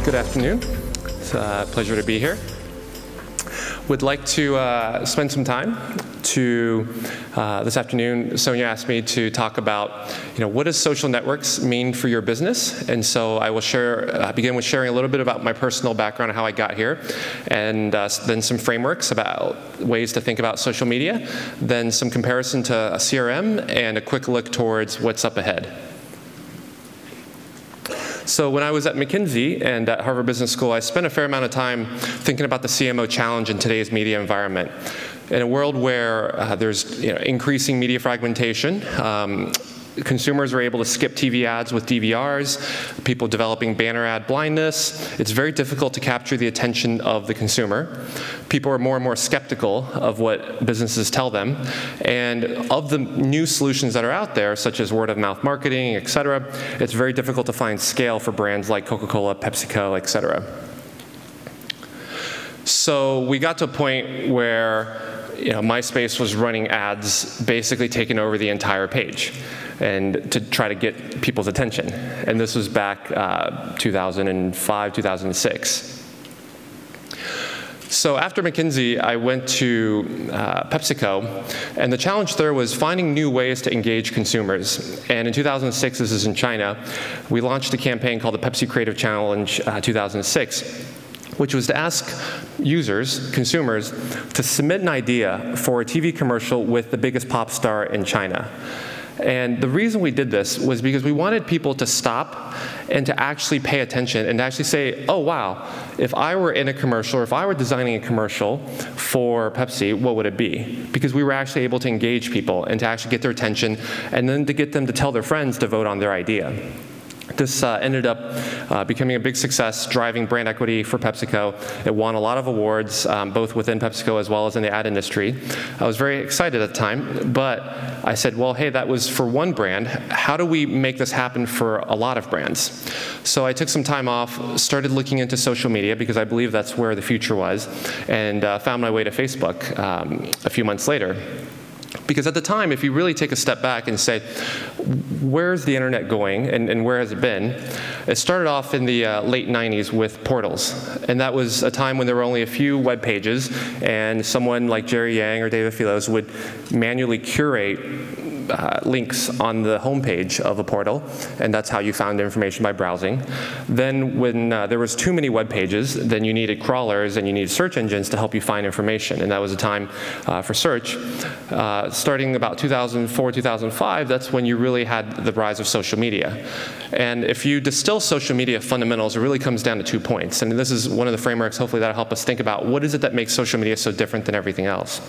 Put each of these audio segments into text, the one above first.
Good afternoon. It's a pleasure to be here. Would like to spend some time this afternoon. Sonia asked me to talk about, what does social networks mean for your business? And so I will begin with sharing a little bit about my personal background and how I got here, and then some frameworks about ways to think about social media, then some comparison to a CRM, and a quick look towards what's up ahead. So when I was at McKinsey and at Harvard Business School, I spent a fair amount of time thinking about the CMO challenge in today's media environment. In a world where there's increasing media fragmentation, consumers are able to skip TV ads with DVRs, people developing banner ad blindness. It's very difficult to capture the attention of the consumer. People are more and more skeptical of what businesses tell them. And of the new solutions that are out there, such as word-of-mouth marketing, et cetera, it's very difficult to find scale for brands like Coca-Cola, PepsiCo, et cetera. So we got to a point where MySpace was running ads basically taking over the entire page, and to try to get people's attention. And this was back 2005, 2006. So after McKinsey, I went to PepsiCo, and the challenge there was finding new ways to engage consumers. And in 2006, this is in China, we launched a campaign called the Pepsi Creative Challenge 2006. Which was to ask users, consumers, to submit an idea for a TV commercial with the biggest pop star in China. And the reason we did this was because we wanted people to stop and to actually pay attention and to actually say, oh wow, if I were in a commercial or if I were designing a commercial for Pepsi, what would it be? Because we were actually able to engage people and to actually get their attention and then to get them to tell their friends to vote on their idea. This ended up becoming a big success, driving brand equity for PepsiCo. It won a lot of awards, both within PepsiCo as well as in the ad industry. I was very excited at the time, but I said, well, hey, that was for one brand. How do we make this happen for a lot of brands? So I took some time off, started looking into social media, because I believe that's where the future was, and found my way to Facebook a few months later. Because at the time, if you really take a step back and say, where's the internet going and where has it been? It started off in the late 90s with portals. And that was a time when there were only a few web pages, and someone like Jerry Yang or David Philos would manually curate links on the homepage of a portal, and that's how you found information by browsing. Then when there was too many web pages, then you needed crawlers and you needed search engines to help you find information, and that was a time for search. Starting about 2004, 2005, that's when you really had the rise of social media. And if you distill social media fundamentals, it really comes down to 2 points, and this is one of the frameworks hopefully that'll help us think about what is it that makes social media so different than everything else.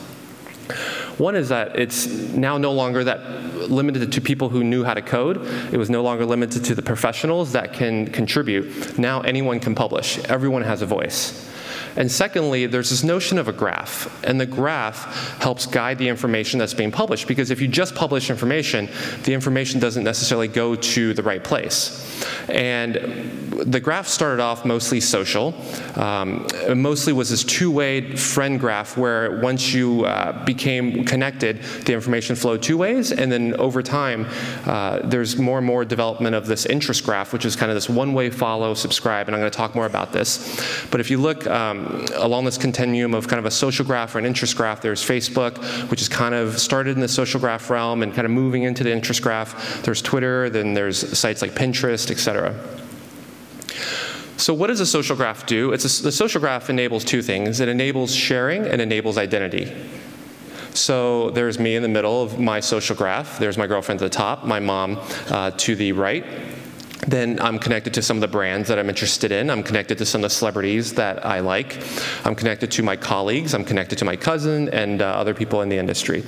One is that it's now no longer that limited to people who knew how to code. It was no longer limited to the professionals that can contribute. Now anyone can publish. Everyone has a voice. And secondly, there's this notion of a graph, and the graph helps guide the information that's being published, because if you just publish information, the information doesn't necessarily go to the right place. And the graph started off mostly social. It mostly was this two-way friend graph where once you became connected, the information flowed two ways, and then over time, there's more and more development of this interest graph, which is kind of this one-way follow, subscribe, and I'm going to talk more about this. But if you look along this continuum of kind of a social graph or an interest graph, there's Facebook, which is kind of started in the social graph realm and kind of moving into the interest graph. There's Twitter, then there's sites like Pinterest, et cetera. So what does a social graph do? The social graph enables two things. It enables sharing and enables identity. So there's me in the middle of my social graph. There's my girlfriend at the top, my mom to the right. Then I'm connected to some of the brands that I'm interested in. I'm connected to some of the celebrities that I like. I'm connected to my colleagues. I'm connected to my cousin and other people in the industry.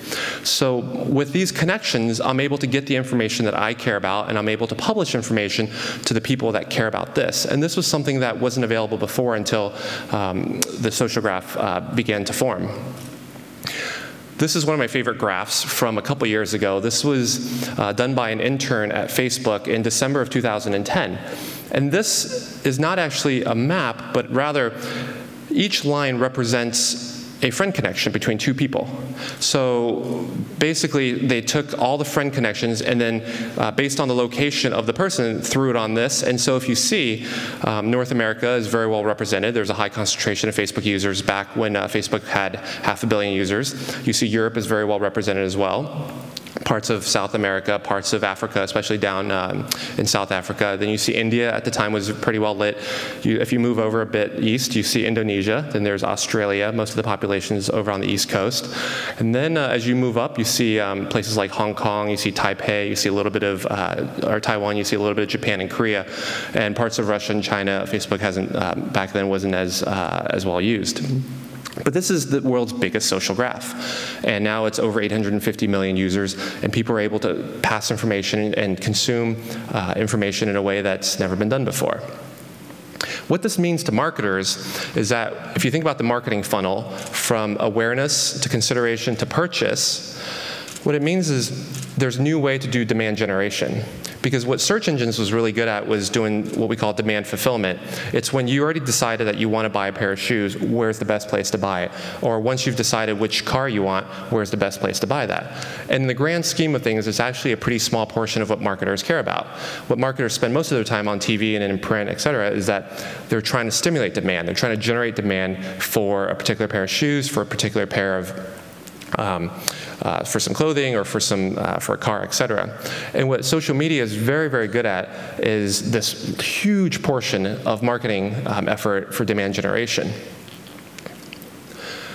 So with these connections, I'm able to get the information that I care about, and I'm able to publish information to the people that care about this. And this was something that wasn't available before until the social graph began to form. This is one of my favorite graphs from a couple years ago. This was done by an intern at Facebook in December of 2010. And this is not actually a map, but rather each line represents a friend connection between two people. So basically, they took all the friend connections and then, based on the location of the person, threw it on this. And so if you see, North America is very well represented. There's a high concentration of Facebook users back when Facebook had 500 million users. You see Europe is very well represented as well. Parts of South America, parts of Africa, especially down in South Africa. Then you see India at the time was pretty well lit. If you move over a bit east, you see Indonesia. Then there's Australia. Most of the population is over on the East Coast. And then as you move up, you see places like Hong Kong, you see Taipei, you see a little bit of, or Taiwan, you see a little bit of Japan and Korea. And parts of Russia and China, Facebook hasn't, back then wasn't as well used. But this is the world's biggest social graph. And now it's over 850 million users, and people are able to pass information and consume information in a way that's never been done before. What this means to marketers is that if you think about the marketing funnel, from awareness to consideration to purchase, what it means is there's a new way to do demand generation. Because what search engines was really good at was doing what we call demand fulfillment. It's when you already decided that you want to buy a pair of shoes, where's the best place to buy it? Or once you've decided which car you want, where's the best place to buy that? And in the grand scheme of things, it's actually a pretty small portion of what marketers care about. What marketers spend most of their time on TV and in print, et cetera, is that they're trying to stimulate demand. They're trying to generate demand for a particular pair of shoes, for a particular pair of for some clothing or for a car, et cetera. And what social media is very, very good at is this huge portion of marketing effort for demand generation.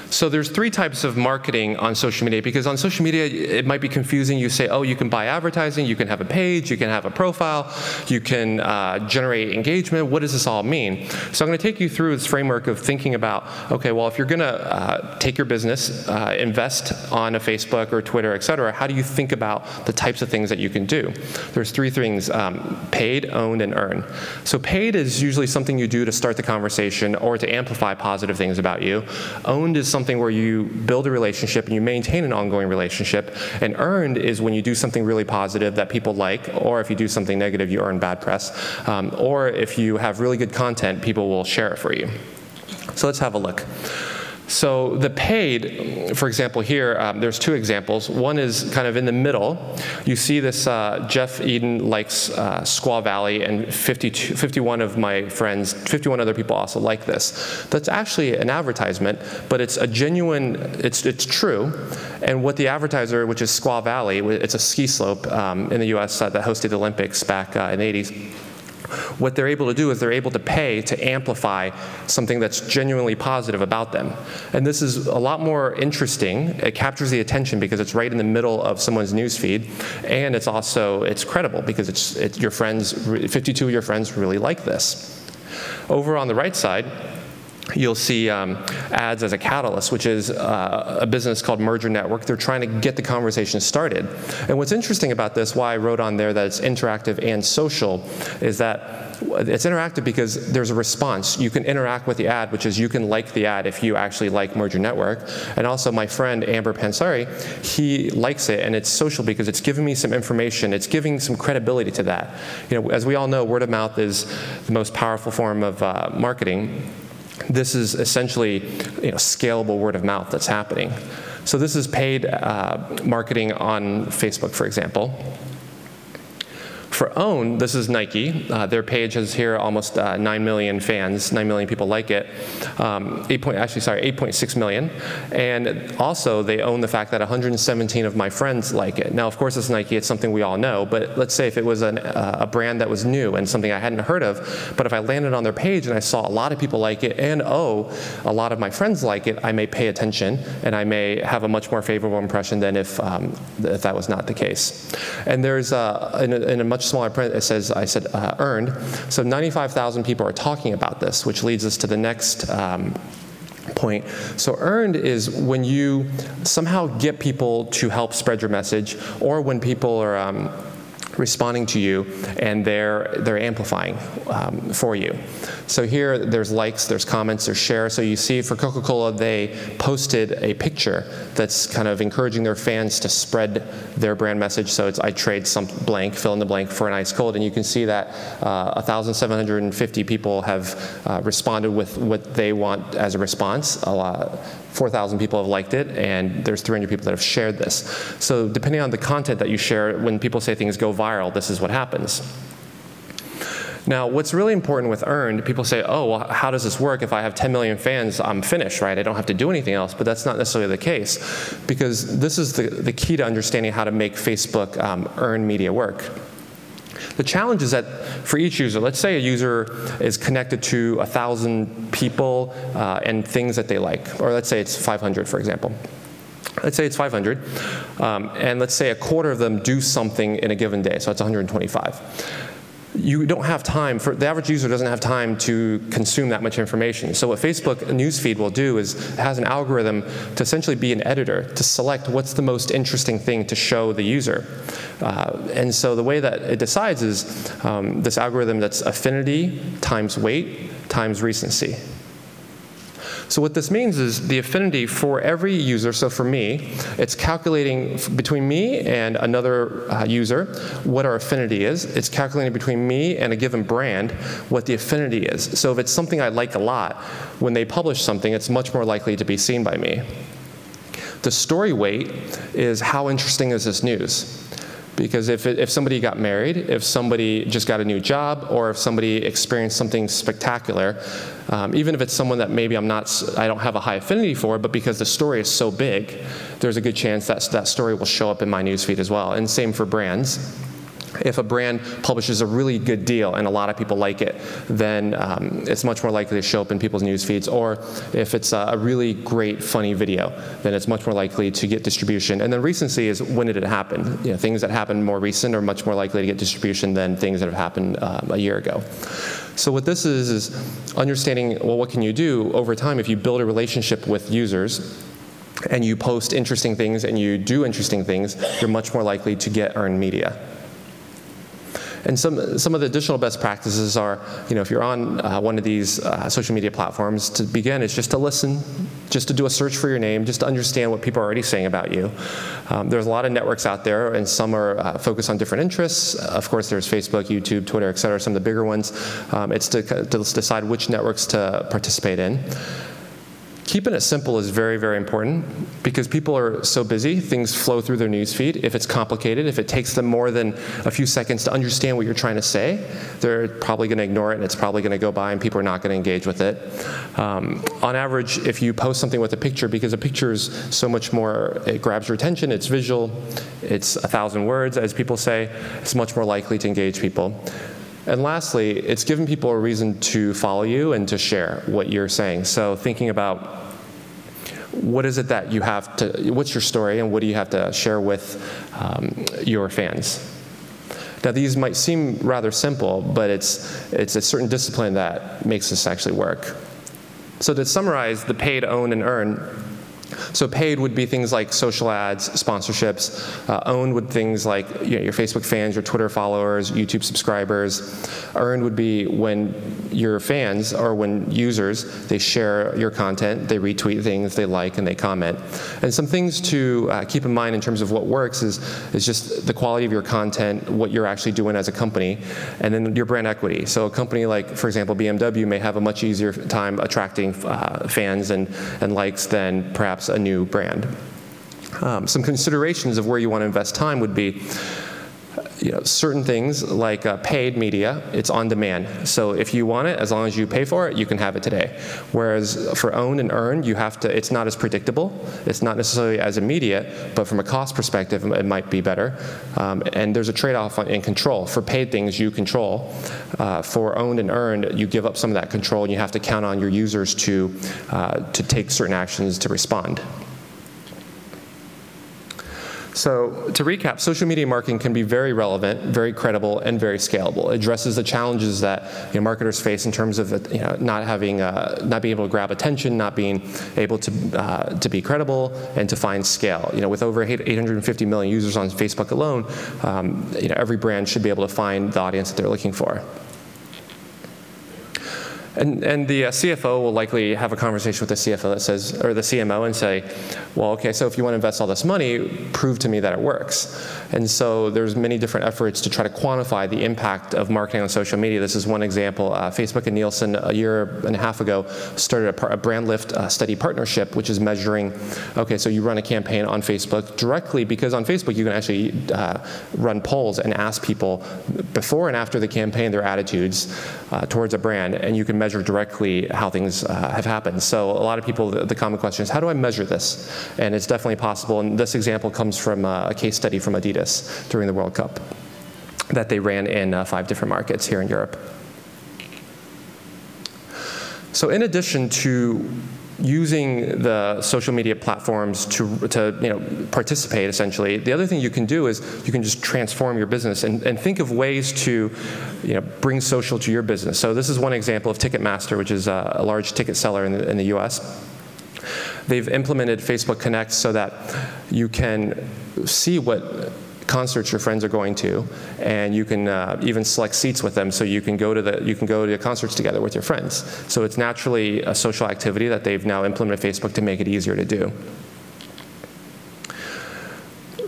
So there's three types of marketing on social media, because on social media it might be confusing. You say, oh, you can buy advertising, you can have a page, you can have a profile, you can generate engagement. What does this all mean? So I'm going to take you through this framework of thinking about, okay, well, if you're going to take your business, invest on a Facebook or Twitter, et cetera, how do you think about the types of things that you can do? There's three things: paid, owned, and earned. So paid is usually something you do to start the conversation or to amplify positive things about you. Owned is something where you build a relationship and you maintain an ongoing relationship. And earned is when you do something really positive that people like, or if you do something negative, you earn bad press. Or if you have really good content, people will share it for you. So let's have a look. So the paid, for example, here, there's two examples. One is kind of in the middle. You see this Jeff Eden likes Squaw Valley, and 51 of my friends, 51 other people also like this. That's actually an advertisement, but it's a genuine, it's true. And what the advertiser, which is Squaw Valley, it's a ski slope in the US that hosted the Olympics back in the 80s. What they're able to do is they're able to pay to amplify something that's genuinely positive about them. And this is a lot more interesting. It captures the attention because it's right in the middle of someone's newsfeed, and it's also, it's credible because it's your friends, 52 of your friends really like this. Over on the right side, you'll see ads as a catalyst, which is a business called Merger Network. They're trying to get the conversation started. And what's interesting about this, why I wrote on there that it's interactive and social, is that it's interactive because there's a response. You can interact with the ad, which is you can like the ad if you actually like Merger Network. And also my friend Amber Pansari, he likes it, and it's social because it's giving me some information. It's giving some credibility to that. You know, as we all know, word of mouth is the most powerful form of marketing. This is essentially, scalable word of mouth that's happening. So this is paid marketing on Facebook, for example. For owned, this is Nike. Their page has here almost 9 million fans, 9 million people like it. 8.6 million. And also, they own the fact that 117 of my friends like it. Now, of course, it's Nike. It's something we all know. But let's say if it was a brand that was new and something I hadn't heard of, but if I landed on their page and I saw a lot of people like it, and a lot of my friends like it, I may pay attention, and I may have a much more favorable impression than if that was not the case. And there's, in a much smaller print, it says, I said earned. So 95,000 people are talking about this, which leads us to the next point. So earned is when you somehow get people to help spread your message, or when people are responding to you and they're amplifying for you. So here there's likes, there's comments, there's shares. So you see for Coca-Cola, they posted a picture that's kind of encouraging their fans to spread their brand message. So it's I trade some blank, fill in the blank for an ice cold, and you can see that 1,750 people have responded with what they want as a response. 4,000 people have liked it, and there's 300 people that have shared this. So depending on the content that you share, when people say things go viral, this is what happens. Now, what's really important with earned, people say, oh, well, how does this work? If I have 10 million fans, I'm finished, right? I don't have to do anything else, but that's not necessarily the case, because this is the key to understanding how to make Facebook earned media work. The challenge is that for each user, let's say a user is connected to 1,000 people and things that they like, or let's say it's 500, for example. Let's say it's 500, and let's say a quarter of them do something in a given day, so that's 125. You don't have time, the average user doesn't have time to consume that much information. So what Facebook newsfeed will do is it has an algorithm to essentially be an editor, to select what's the most interesting thing to show the user. And so the way that it decides is this algorithm that's affinity times weight times recency. So what this means is the affinity for every user, so for me, it's calculating between me and another user what our affinity is. It's calculating between me and a given brand what the affinity is. So if it's something I like a lot, when they publish something, it's much more likely to be seen by me. The story weight is how interesting is this news? Because if somebody got married, if somebody just got a new job, or if somebody experienced something spectacular, even if it's someone that maybe I don't have a high affinity for, but because the story is so big, there's a good chance that that story will show up in my newsfeed as well. And same for brands. If a brand publishes a really good deal and a lot of people like it, then it's much more likely to show up in people's news feeds. Or if it's a really great, funny video, then it's much more likely to get distribution. And then recency is when did it happen? You know, things that happen more recent are much more likely to get distribution than things that have happened a year ago. So what this is understanding, well, what can you do over time if you build a relationship with users and you post interesting things and you do interesting things, you're much more likely to get earned media. And some of the additional best practices are, you know, if you're on one of these social media platforms, to begin is just to listen, just to do a search for your name, just to understand what people are already saying about you. There's a lot of networks out there, and some are focused on different interests. Of course, there's Facebook, YouTube, Twitter, et cetera, some of the bigger ones. It's to decide which networks to participate in. Keeping it simple is very, very important, because people are so busy, things flow through their newsfeed. If it's complicated, if it takes them more than a few seconds to understand what you're trying to say, they're probably going to ignore it, and it's probably going to go by, and people are not going to engage with it. On average, if you post something with a picture, because a picture is so much more, it grabs your attention, it's visual, it's 1,000 words, as people say, it's much more likely to engage people. And lastly, it's giving people a reason to follow you and to share what you're saying. So thinking about what is it that you have to, what's your story, and what do you have to share with your fans? Now, these might seem rather simple, but it's a certain discipline that makes this actually work. So to summarize the paid, own, and earn, so paid would be things like social ads, sponsorships. Owned would things like, you know, your Facebook fans, your Twitter followers, YouTube subscribers. Earned would be when your fans, or when users, they share your content, they retweet things they like, and they comment. And some things to keep in mind in terms of what works is just the quality of your content, what you're actually doing as a company, and then your brand equity. So a company like, for example, BMW may have a much easier time attracting fans and likes than perhaps a new brand. Some considerations of where you want to invest time would be, you know, certain things like paid media, it's on demand. So if you want it, as long as you pay for it, you can have it today. Whereas for owned and earned, you have to, it's not as predictable, it's not necessarily as immediate, but from a cost perspective, it might be better. And there's a trade-off in control. For paid things, you control. For owned and earned, you give up some of that control, and you have to count on your users to take certain actions to respond. So to recap, social media marketing can be very relevant, very credible, and very scalable. It addresses the challenges that, you know, marketers face in terms of, you know, not being able to grab attention, not being able to be credible, and to find scale. You know, with over 850 million users on Facebook alone, you know, every brand should be able to find the audience that they're looking for. And the CFO will likely have a conversation with the CFO that says, or the CMO, and say, well, okay, so if you want to invest all this money, prove to me that it works. And so there's many different efforts to try to quantify the impact of marketing on social media. This is one example. Facebook and Nielsen, a year and a half ago, started a brand lift study partnership, which is measuring, okay, so you run a campaign on Facebook directly, because on Facebook you can actually run polls and ask people before and after the campaign their attitudes towards a brand, and you can measure directly how things have happened. So a lot of people, the common question is, how do I measure this? And it's definitely possible. And this example comes from a case study from Adidas during the World Cup that they ran in 5 different markets here in Europe. So in addition to using the social media platforms to participate, essentially, the other thing you can do is you can just transform your business and think of ways to bring social to your business. So this is one example of Ticketmaster, which is a large ticket seller in the US. They've implemented Facebook Connect so that you can see what concerts your friends are going to, and you can even select seats with them, so you can go to the concerts together with your friends. So it's naturally a social activity that they've now implemented Facebook to make it easier to do.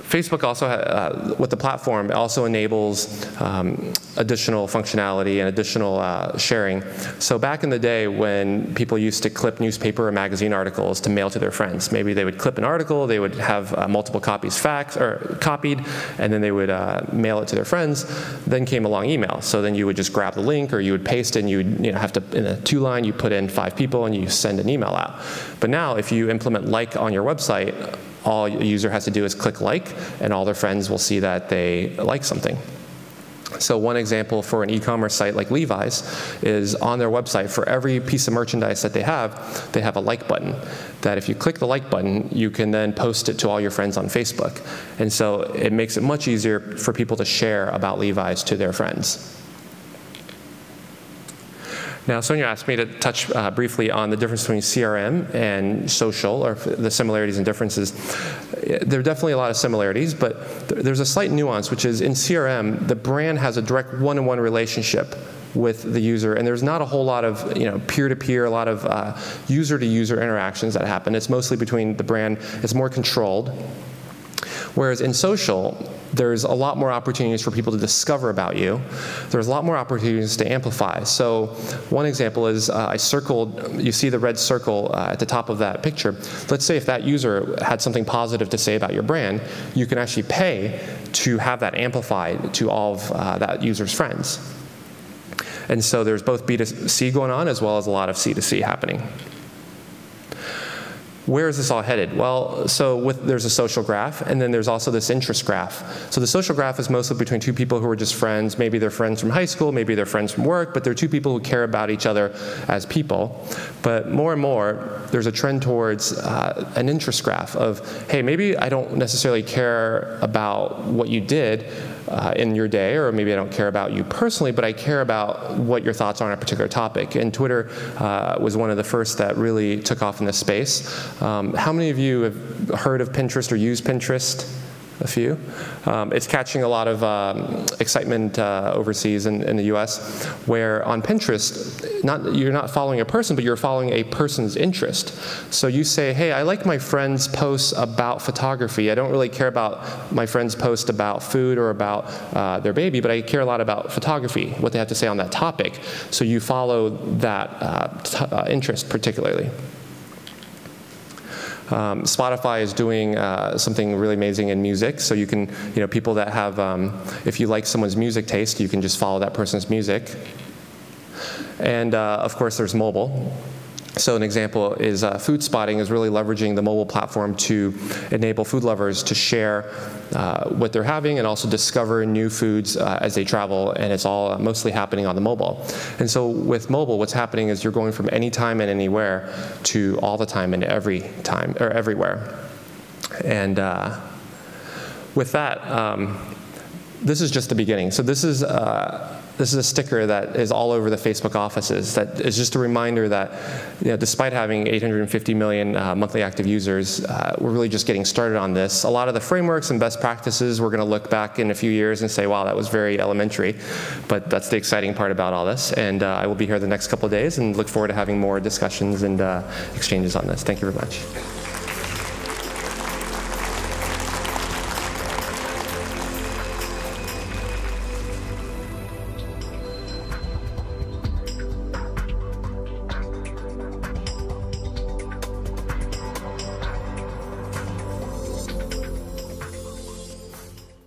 Facebook also, with the platform, also enables additional functionality and additional sharing. So back in the day when people used to clip newspaper or magazine articles to mail to their friends, maybe they would clip an article, they would have multiple copies copied, and then they would mail it to their friends. Then came along email. So then you would just grab the link, or you would paste it, and you would have to, in a 2-line, you put in 5 people and you send an email out. But now if you implement like on your website, all a user has to do is click like, and all their friends will see that they like something. So one example for an e-commerce site like Levi's is on their website, for every piece of merchandise that they have a like button. That if you click the like button, you can then post it to all your friends on Facebook. And so it makes it much easier for people to share about Levi's to their friends. Now, Sonia asked me to touch briefly on the difference between CRM and social, or the similarities and differences. There are definitely a lot of similarities, but there's a slight nuance, which is in CRM, the brand has a direct one-on-one relationship with the user, and there's not a whole lot of peer-to-peer, a lot of user-to-user interactions that happen. It's mostly between the brand. It's more controlled. Whereas in social, there's a lot more opportunities for people to discover about you. There's a lot more opportunities to amplify. So one example is I circled, you see the red circle at the top of that picture. Let's say if that user had something positive to say about your brand, you can actually pay to have that amplified to all of that user's friends. And so there's both B2C going on as well as a lot of C2C happening. Where is this all headed? Well, so there's a social graph, and then there's also this interest graph. So the social graph is mostly between 2 people who are just friends. Maybe they're friends from high school, maybe they're friends from work, but they're 2 people who care about each other as people. But more and more, there's a trend towards an interest graph of, hey, maybe I don't necessarily care about what you did in your day, or maybe I don't care about you personally, but I care about what your thoughts are on a particular topic. And Twitter was one of the first that really took off in this space. How many of you have heard of Pinterest or used Pinterest? A few. It's catching a lot of excitement overseas in the US, where on Pinterest, you're not following a person, but you're following a person's interest. So you say, hey, I like my friend's posts about photography. I don't really care about my friend's post about food or about their baby, but I care a lot about photography, what they have to say on that topic. So you follow that interest particularly. Spotify is doing something really amazing in music. So you can, people that have, if you like someone's music taste, you can just follow that person's music. And of course, there's mobile. So an example is food spotting is really leveraging the mobile platform to enable food lovers to share what they're having and also discover new foods as they travel, and it's all mostly happening on the mobile. And so with mobile, what's happening is you're going from anytime and anywhere to all the time and every time, or everywhere. And with that, this is just the beginning. So this is This is a sticker that is all over the Facebook offices. That is just a reminder that, despite having 850 million monthly active users, we're really just getting started on this. A lot of the frameworks and best practices, we're going to look back in a few years and say, wow, that was very elementary. But that's the exciting part about all this. And I will be here the next couple of days and look forward to having more discussions and exchanges on this. Thank you very much.